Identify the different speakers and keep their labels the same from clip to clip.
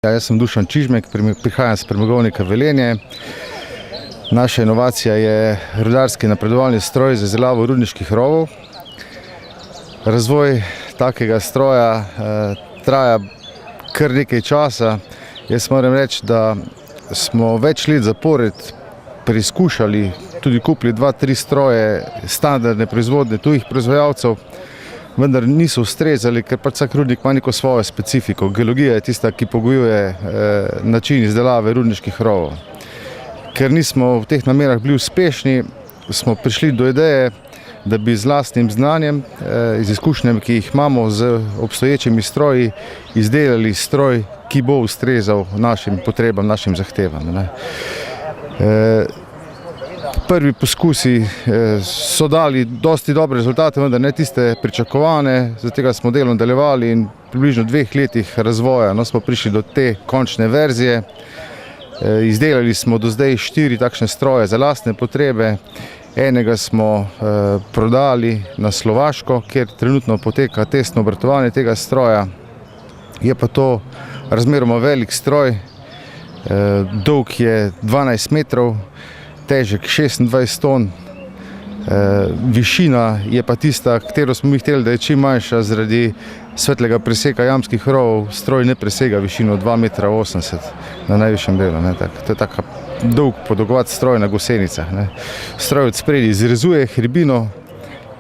Speaker 1: Jaz sem Dušan Čižmek, prihajam iz Premogovnika Velenje. Naša inovacija je rudarski napredovalni stroj za izdelavo rudniških rovov. Razvoj takega stroja traja kar nekaj časa. Jaz moram reči, da smo več let zapored preizkušali, tudi kupili 2-3 stroje standardne proizvodnje tujih proizvajalcev, vendar niso ustrezali, ker pač vsak rudnik ima neko svojo specifiko. Geologija je tista, ki pogojuje način izdelave rudniških rovov. Ker nismo v teh namerah bili uspešni, smo prišli do ideje, da bi z lastnim znanjem, z izkušnjami, ki jih imamo z obstoječimi stroji, izdelali stroj, ki bo ustrezal našim potrebam, našim zahtevam. Prvi poskusi so dali dosti dobre rezultate, vendar ne tiste pričakovane, zaradi tega smo delo nadaljevali in približno 2 letih razvoja smo prišli do te končne verzije. Izdelali smo do zdaj 4 takšne stroje za lastne potrebe. Enega smo prodali na Slovaško, kjer trenutno poteka testno obratovanje tega stroja. Je pa to razmeroma velik stroj, dolg je 12 metrov, težek 26 ton, višina je pa tista, katero smo mi hteli, da je čim manjša zaradi svetlega preseka jamskih rovov. Stroj ne presega višino 2,80 m na najvišjem delu. To je tako dolg podolgovat stroj na gosenicah. Stroj od spredi izrezuje hribino,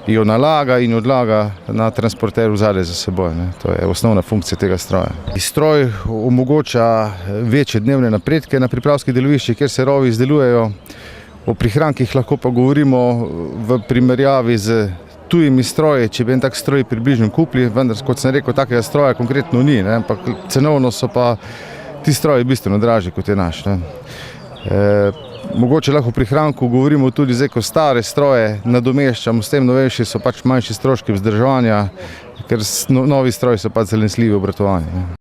Speaker 1: jo nalaga in odlaga na transporter vzadej za seboj. To je osnovna funkcija tega stroja. Stroj omogoča večje dnevne napredke na pripravskih deloviščih, kjer se rovi izdelujejo. O prihrankih lahko pa govorimo v primerjavi z tujimi stroji, če bi en tak stroj približno kupili, vendar, kot sem rekel, takega stroja konkretno ni, ampak cenovno so pa ti stroji bistveno dražji, kot je naš. Mogoče lahko o prihranku govorimo tudi zdaj, ko stare stroje nadomeščamo, s tem novejši so pač manjši stroški vzdrževanja, ker novi stroji so pač zanesljivi v obratovanju.